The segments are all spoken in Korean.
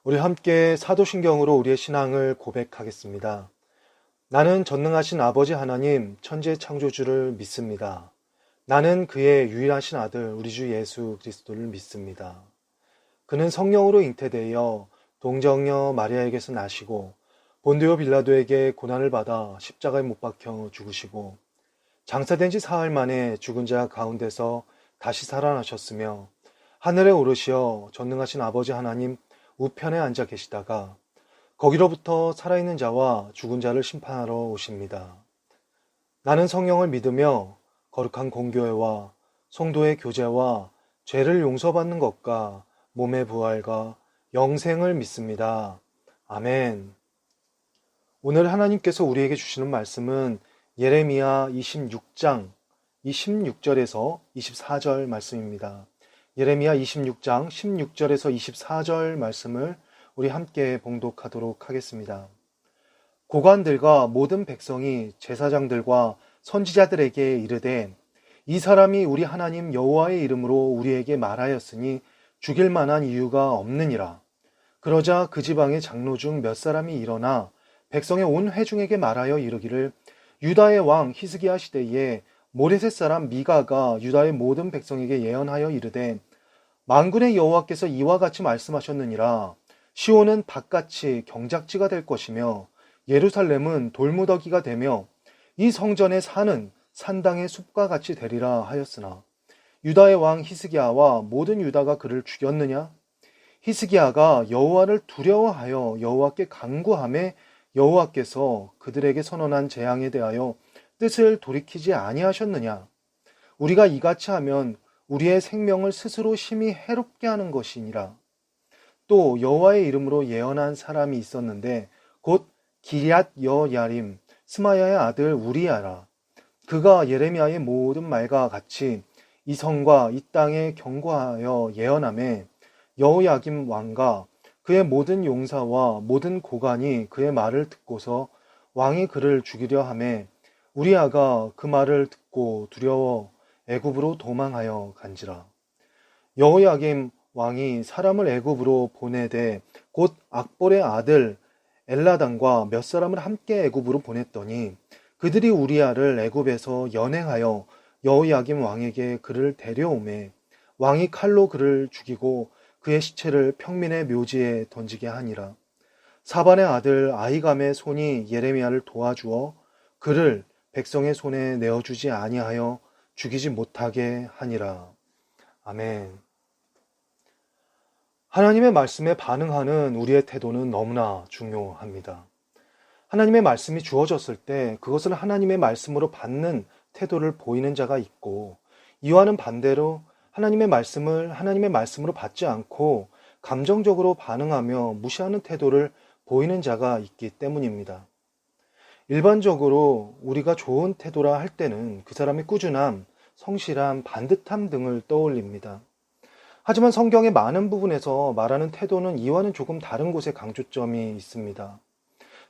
우리 함께 사도신경으로 우리의 신앙을 고백하겠습니다. 나는 전능하신 아버지 하나님 천지 창조주를 믿습니다. 나는 그의 유일하신 아들 우리 주 예수 그리스도를 믿습니다. 그는 성령으로 잉태되어 동정녀 마리아에게서 나시고 본디오 빌라도에게 고난을 받아 십자가에 못 박혀 죽으시고 장사된 지 사흘 만에 죽은 자 가운데서 다시 살아나셨으며 하늘에 오르시어 전능하신 아버지 하나님 우편에 앉아 계시다가 거기로부터 살아있는 자와 죽은 자를 심판하러 오십니다. 나는 성령을 믿으며 거룩한 공교회와 성도의 교제와 죄를 용서받는 것과 몸의 부활과 영생을 믿습니다. 아멘. 오늘 하나님께서 우리에게 주시는 말씀은 예레미야 26장 16절에서 24절 말씀입니다. 예레미야 26장 16절에서 24절 말씀을 우리 함께 봉독하도록 하겠습니다. 고관들과 모든 백성이 제사장들과 선지자들에게 이르되 이 사람이 우리 하나님 여호와의 이름으로 우리에게 말하였으니 죽일 만한 이유가 없느니라. 그러자 그 지방의 장로 중 몇 사람이 일어나 백성의 온 회중에게 말하여 이르기를 유다의 왕 히스기야 시대에 모레셋 사람 미가가 유다의 모든 백성에게 예언하여 이르되 만군의 여호와께서 이와 같이 말씀하셨느니라. 시온은 밭같이 경작지가 될 것이며 예루살렘은 돌무더기가 되며 이 성전의 산은 산당의 숲과 같이 되리라 하였으나 유다의 왕 히스기야와 모든 유다가 그를 죽였느냐? 히스기야가 여호와를 두려워하여 여호와께 간구하매 여호와께서 그들에게 선언한 재앙에 대하여 뜻을 돌이키지 아니하셨느냐? 우리가 이같이 하면 우리의 생명을 스스로 심히 해롭게 하는 것이니라. 또 여호와의 이름으로 예언한 사람이 있었는데 곧 기럇 여야림 스마야의 아들 우리야라. 그가 예레미야의 모든 말과 같이 이 성과 이 땅에 경고하여 예언하매 여호야김 왕과 그의 모든 용사와 모든 고관이 그의 말을 듣고서 왕이 그를 죽이려 하매 우리야가 그 말을 듣고 두려워 애굽으로 도망하여 간지라. 여호야김 왕이 사람을 애굽으로 보내되 곧 악볼의 아들 엘라단과 몇 사람을 함께 애굽으로 보냈더니 그들이 우리야를 애굽에서 연행하여 여호야김 왕에게 그를 데려오매 왕이 칼로 그를 죽이고 그의 시체를 평민의 묘지에 던지게 하니라. 사반의 아들 아히감의 손이 예레미야를 도와주어 그를 백성의 손에 내어주지 아니하여 죽이지 못하게 하니라. 아멘. 하나님의 말씀에 반응하는 우리의 태도는 너무나 중요합니다. 하나님의 말씀이 주어졌을 때 그것을 하나님의 말씀으로 받는 태도를 보이는 자가 있고 이와는 반대로 하나님의 말씀을 하나님의 말씀으로 받지 않고 감정적으로 반응하며 무시하는 태도를 보이는 자가 있기 때문입니다. 일반적으로 우리가 좋은 태도라 할 때는 그 사람의 꾸준함, 성실함, 반듯함 등을 떠올립니다. 하지만 성경의 많은 부분에서 말하는 태도는 이와는 조금 다른 곳에 강조점이 있습니다.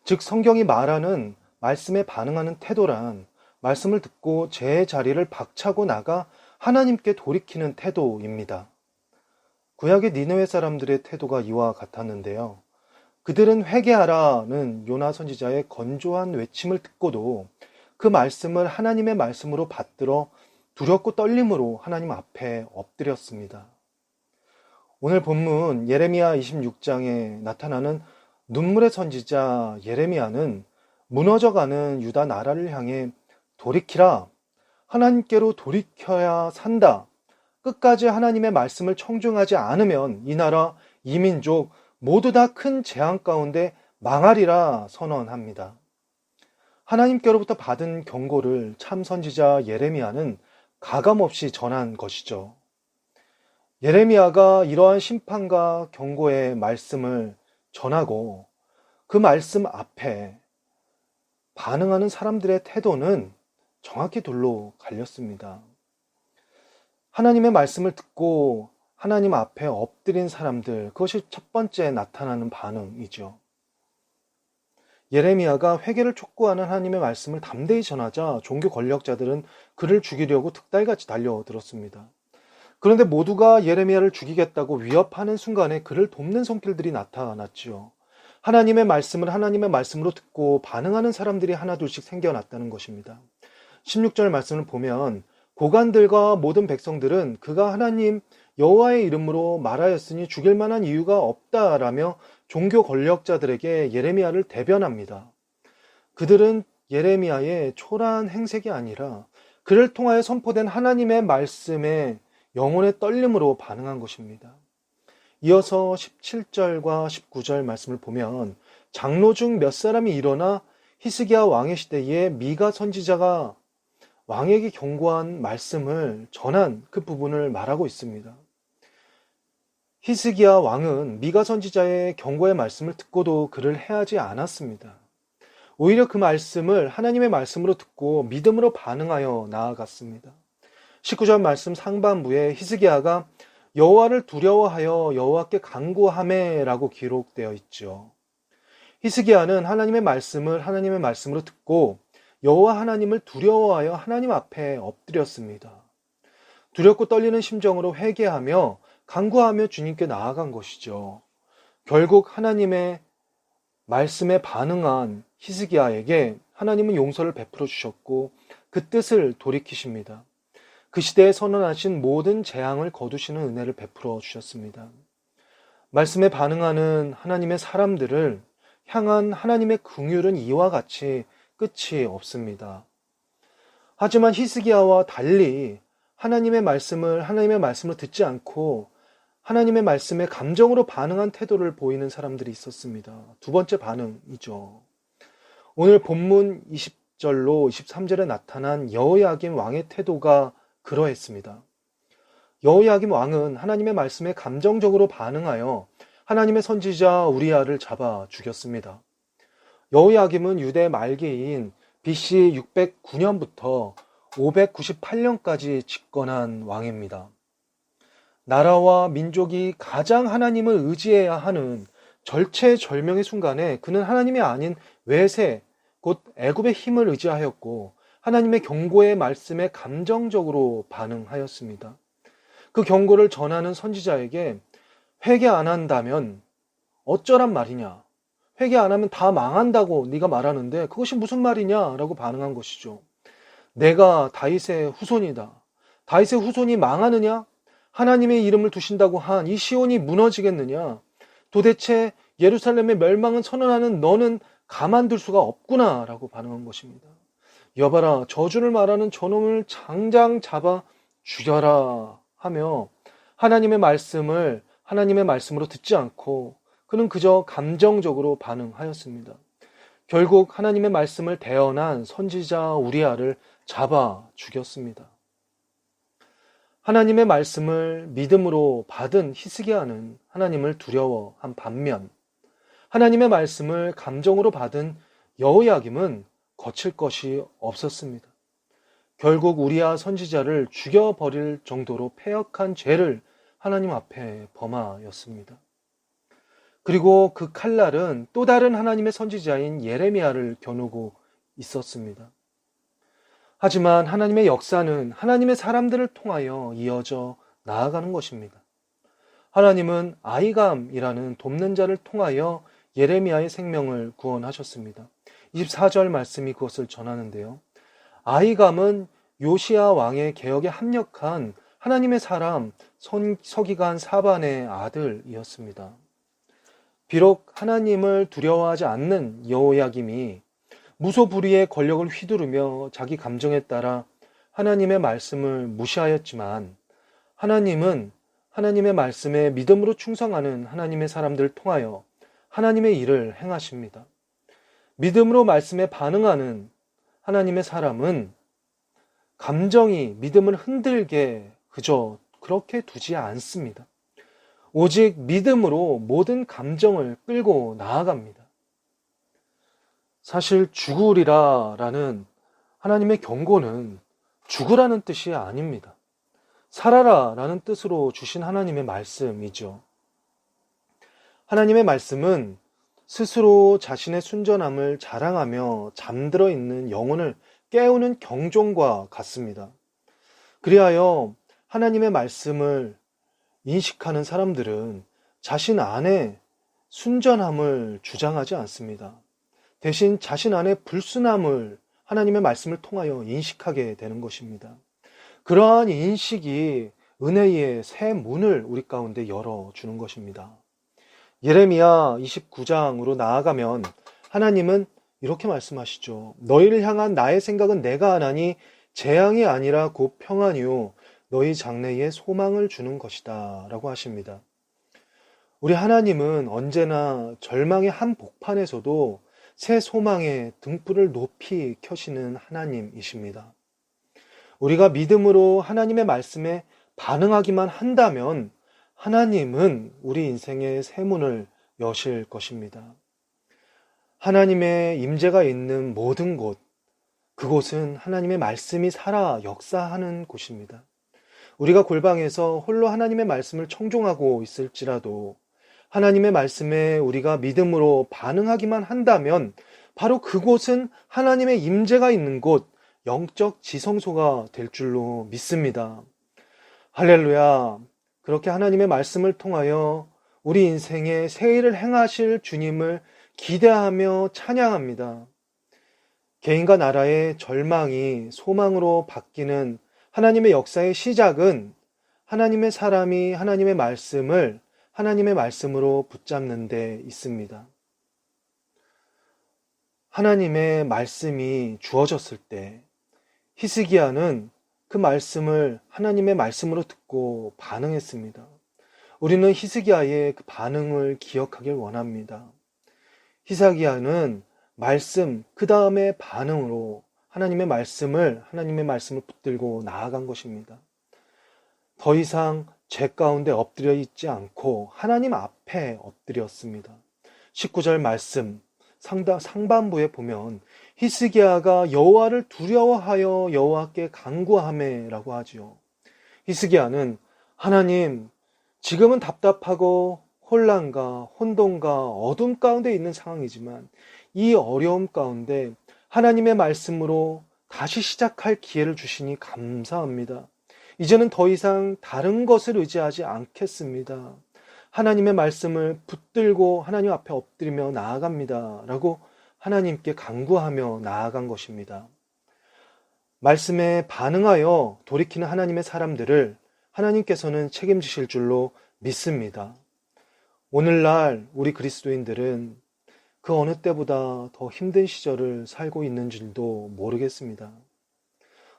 즉 성경이 말하는 말씀에 반응하는 태도란 말씀을 듣고 제 자리를 박차고 나가 하나님께 돌이키는 태도입니다. 구약의 니느웨 사람들의 태도가 이와 같았는데요. 그들은 회개하라는 요나 선지자의 건조한 외침을 듣고도 그 말씀을 하나님의 말씀으로 받들어 두렵고 떨림으로 하나님 앞에 엎드렸습니다. 오늘 본문 예레미야 26장에 나타나는 눈물의 선지자 예레미야는 무너져가는 유다 나라를 향해 돌이키라, 하나님께로 돌이켜야 산다, 끝까지 하나님의 말씀을 청중하지 않으면 이 나라, 이 민족 모두 다 큰 재앙 가운데 망하리라 선언합니다. 하나님께로부터 받은 경고를 참 선지자 예레미야는 가감없이 전한 것이죠. 예레미야가 이러한 심판과 경고의 말씀을 전하고 그 말씀 앞에 반응하는 사람들의 태도는 정확히 둘로 갈렸습니다. 하나님의 말씀을 듣고 하나님 앞에 엎드린 사람들, 그것이 첫 번째 나타나는 반응이죠. 예레미야가 회개를 촉구하는 하나님의 말씀을 담대히 전하자 종교 권력자들은 그를 죽이려고 득달같이 달려들었습니다. 그런데 모두가 예레미야를 죽이겠다고 위협하는 순간에 그를 돕는 손길들이 나타났지요. 하나님의 말씀을 하나님의 말씀으로 듣고 반응하는 사람들이 하나둘씩 생겨났다는 것입니다. 16절 말씀을 보면 고관들과 모든 백성들은 그가 하나님 여호와의 이름으로 말하였으니 죽일 만한 이유가 없다라며 종교 권력자들에게 예레미야를 대변합니다. 그들은 예레미야의 초라한 행색이 아니라 그를 통하여 선포된 하나님의 말씀에 영혼의 떨림으로 반응한 것입니다. 이어서 17절과 19절 말씀을 보면 장로 중 몇 사람이 일어나 히스기야 왕의 시대에 미가 선지자가 왕에게 경고한 말씀을 전한 그 부분을 말하고 있습니다. 히스기야 왕은 미가 선지자의 경고의 말씀을 듣고도 그를 해하지 않았습니다. 오히려 그 말씀을 하나님의 말씀으로 듣고 믿음으로 반응하여 나아갔습니다. 19절 말씀 상반부에 히스기야가 여호와를 두려워하여 여호와께 간구하매라고 기록되어 있죠. 히스기야는 하나님의 말씀을 하나님의 말씀으로 듣고 여호와 하나님을 두려워하여 하나님 앞에 엎드렸습니다. 두렵고 떨리는 심정으로 회개하며 간구하며 주님께 나아간 것이죠. 결국 하나님의 말씀에 반응한 히스기야에게 하나님은 용서를 베풀어 주셨고 그 뜻을 돌이키십니다. 그 시대에 선언하신 모든 재앙을 거두시는 은혜를 베풀어 주셨습니다. 말씀에 반응하는 하나님의 사람들을 향한 하나님의 긍휼은 이와 같이 끝이 없습니다. 하지만 히스기야와 달리 하나님의 말씀을 듣지 않고 하나님의 말씀에 감정으로 반응한 태도를 보이는 사람들이 있었습니다. 두 번째 반응이죠. 오늘 본문 20절로 23절에 나타난 여호야김 왕의 태도가 그러했습니다. 여호야김 왕은 하나님의 말씀에 감정적으로 반응하여 하나님의 선지자 우리야를 잡아 죽였습니다. 여호야김은 유대 말기인 BC 609년부터 598년까지 집권한 왕입니다. 나라와 민족이 가장 하나님을 의지해야 하는 절체절명의 순간에 그는 하나님이 아닌 외세, 곧 애굽의 힘을 의지하였고 하나님의 경고의 말씀에 감정적으로 반응하였습니다. 그 경고를 전하는 선지자에게 회개 안 한다면 어쩌란 말이냐, 회개 안 하면 다 망한다고 네가 말하는데 그것이 무슨 말이냐라고 반응한 것이죠. 내가 다윗의 후손이다. 다윗의 후손이 망하느냐? 하나님의 이름을 두신다고 한 이 시온이 무너지겠느냐? 도대체 예루살렘의 멸망은 선언하는 너는 가만둘 수가 없구나 라고 반응한 것입니다. 여봐라, 저주를 말하는 저놈을 장장 잡아 죽여라 하며 하나님의 말씀으로 듣지 않고 그는 그저 감정적으로 반응하였습니다. 결국 하나님의 말씀을 대언한 선지자 우리야를 잡아 죽였습니다. 하나님의 말씀을 믿음으로 받은 히스기야는 하나님을 두려워한 반면 하나님의 말씀을 감정으로 받은 여호야김은 거칠 것이 없었습니다. 결국 우리야 선지자를 죽여버릴 정도로 패역한 죄를 하나님 앞에 범하였습니다. 그리고 그 칼날은 또 다른 하나님의 선지자인 예레미야를 겨누고 있었습니다. 하지만 하나님의 역사는 하나님의 사람들을 통하여 이어져 나아가는 것입니다. 하나님은 아히감이라는 돕는 자를 통하여 예레미야의 생명을 구원하셨습니다. 24절 말씀이 그것을 전하는데요. 아히감은 요시야 왕의 개혁에 합력한 하나님의 사람 서기관 사반의 아들이었습니다. 비록 하나님을 두려워하지 않는 여호야김이 무소불위의 권력을 휘두르며 자기 감정에 따라 하나님의 말씀을 무시하였지만 하나님은 하나님의 말씀에 믿음으로 충성하는 하나님의 사람들을 통하여 하나님의 일을 행하십니다. 믿음으로 말씀에 반응하는 하나님의 사람은 감정이 믿음을 흔들게 그저 그렇게 두지 않습니다. 오직 믿음으로 모든 감정을 끌고 나아갑니다. 사실 죽으리라라는 하나님의 경고는 죽으라는 뜻이 아닙니다. 살아라라는 뜻으로 주신 하나님의 말씀이죠. 하나님의 말씀은 스스로 자신의 순전함을 자랑하며 잠들어 있는 영혼을 깨우는 경종과 같습니다. 그리하여 하나님의 말씀을 인식하는 사람들은 자신 안에 순전함을 주장하지 않습니다. 대신 자신 안에 불순함을 하나님의 말씀을 통하여 인식하게 되는 것입니다. 그러한 인식이 은혜의 새 문을 우리 가운데 열어주는 것입니다. 예레미야 29장으로 나아가면 하나님은 이렇게 말씀하시죠. 너희를 향한 나의 생각은 내가 하나니 재앙이 아니라 곧 평안이요 너희 장래에 소망을 주는 것이다 라고 하십니다. 우리 하나님은 언제나 절망의 한복판에서도 새 소망의 등불을 높이 켜시는 하나님이십니다. 우리가 믿음으로 하나님의 말씀에 반응하기만 한다면 하나님은 우리 인생의 새 문을 여실 것입니다. 하나님의 임재가 있는 모든 곳, 그곳은 하나님의 말씀이 살아 역사하는 곳입니다. 우리가 골방에서 홀로 하나님의 말씀을 청종하고 있을지라도 하나님의 말씀에 우리가 믿음으로 반응하기만 한다면 바로 그곳은 하나님의 임재가 있는 곳, 영적 지성소가 될 줄로 믿습니다. 할렐루야! 그렇게 하나님의 말씀을 통하여 우리 인생에 새 일을 행하실 주님을 기대하며 찬양합니다. 개인과 나라의 절망이 소망으로 바뀌는 하나님의 역사의 시작은 하나님의 사람이 하나님의 말씀을 하나님의 말씀으로 붙잡는 데 있습니다. 하나님의 말씀이 주어졌을 때 히스기야는 그 말씀을 하나님의 말씀으로 듣고 반응했습니다. 우리는 히스기야의 그 반응을 기억하길 원합니다. 히스기야는 말씀, 그 다음에 반응으로 하나님의 말씀을 붙들고 나아간 것입니다. 더 이상 죄 가운데 엎드려 있지 않고 하나님 앞에 엎드렸습니다. 19절 말씀 상반부에 보면 히스기야가 여호와를 두려워하여 여호와께 간구하매라고 하지요. 히스기야는 하나님, 지금은 답답하고 혼란과 혼돈과 어둠 가운데 있는 상황이지만 이 어려움 가운데 하나님의 말씀으로 다시 시작할 기회를 주시니 감사합니다. 이제는 더 이상 다른 것을 의지하지 않겠습니다. 하나님의 말씀을 붙들고 하나님 앞에 엎드리며 나아갑니다. 라고 하나님께 간구하며 나아간 것입니다. 말씀에 반응하여 돌이키는 하나님의 사람들을 하나님께서는 책임지실 줄로 믿습니다. 오늘날 우리 그리스도인들은 그 어느 때보다 더 힘든 시절을 살고 있는 줄도 모르겠습니다.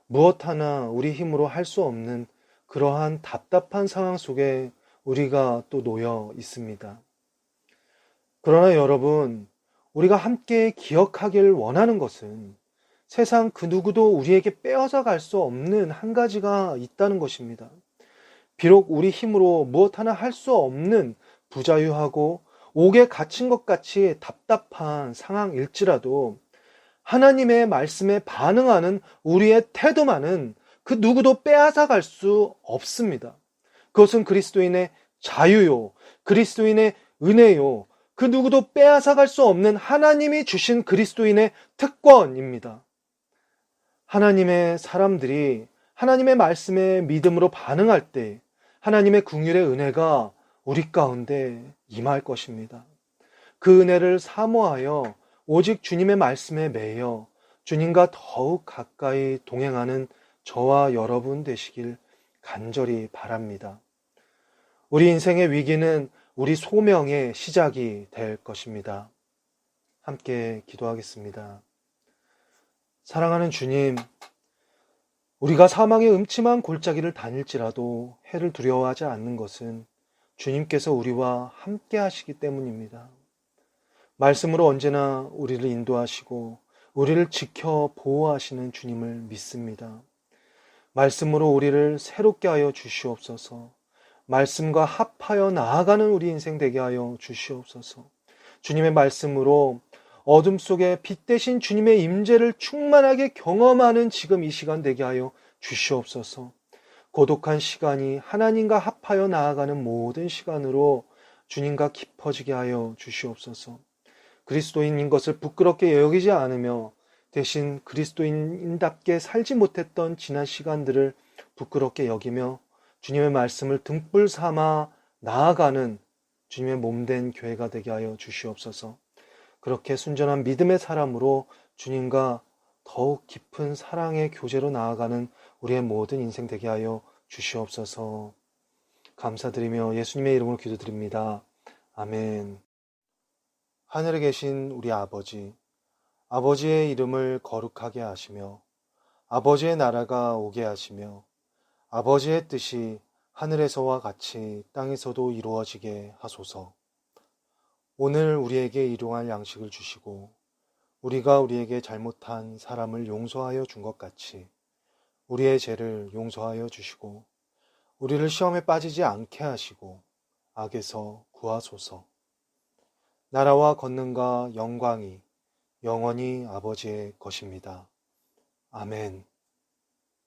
무엇 하나 우리 힘으로 할 수 없는 그러한 답답한 상황 속에 우리가 또 놓여 있습니다. 그러나 여러분, 우리가 함께 기억하길 원하는 것은 세상 그 누구도 우리에게 빼앗아 갈 수 없는 한 가지가 있다는 것입니다. 비록 우리 힘으로 무엇 하나 할 수 없는 부자유하고 옥에 갇힌 것 같이 답답한 상황일지라도 하나님의 말씀에 반응하는 우리의 태도만은 그 누구도 빼앗아 갈 수 없습니다. 그것은 그리스도인의 자유요, 그리스도인의 은혜요, 그 누구도 빼앗아 갈 수 없는 하나님이 주신 그리스도인의 특권입니다. 하나님의 사람들이 하나님의 말씀에 믿음으로 반응할 때 하나님의 긍휼의 은혜가 우리 가운데 임할 것입니다. 그 은혜를 사모하여 오직 주님의 말씀에 매여 주님과 더욱 가까이 동행하는 저와 여러분 되시길 간절히 바랍니다. 우리 인생의 위기는 우리 소명의 시작이 될 것입니다. 함께 기도하겠습니다. 사랑하는 주님, 우리가 사망의 음침한 골짜기를 다닐지라도 해를 두려워하지 않는 것은 주님께서 우리와 함께 하시기 때문입니다. 말씀으로 언제나 우리를 인도하시고 우리를 지켜 보호하시는 주님을 믿습니다. 말씀으로 우리를 새롭게 하여 주시옵소서. 말씀과 합하여 나아가는 우리 인생 되게 하여 주시옵소서. 주님의 말씀으로 어둠 속에 빛 대신 주님의 임재를 충만하게 경험하는 지금 이 시간 되게 하여 주시옵소서. 고독한 시간이 하나님과 합하여 나아가는 모든 시간으로 주님과 깊어지게 하여 주시옵소서. 그리스도인인 것을 부끄럽게 여기지 않으며 대신 그리스도인답게 살지 못했던 지난 시간들을 부끄럽게 여기며 주님의 말씀을 등불 삼아 나아가는 주님의 몸된 교회가 되게 하여 주시옵소서. 그렇게 순전한 믿음의 사람으로 주님과 더욱 깊은 사랑의 교제로 나아가는 우리의 모든 인생 되게 하여 주시옵소서. 감사드리며 예수님의 이름으로 기도드립니다. 아멘. 하늘에 계신 우리 아버지, 아버지의 이름을 거룩하게 하시며 아버지의 나라가 오게 하시며 아버지의 뜻이 하늘에서와 같이 땅에서도 이루어지게 하소서. 오늘 우리에게 일용할 양식을 주시고 우리가 우리에게 잘못한 사람을 용서하여 준 것 같이 우리의 죄를 용서하여 주시고 우리를 시험에 빠지지 않게 하시고 악에서 구하소서. 나라와 권능과 영광이 영원히 아버지의 것입니다. 아멘.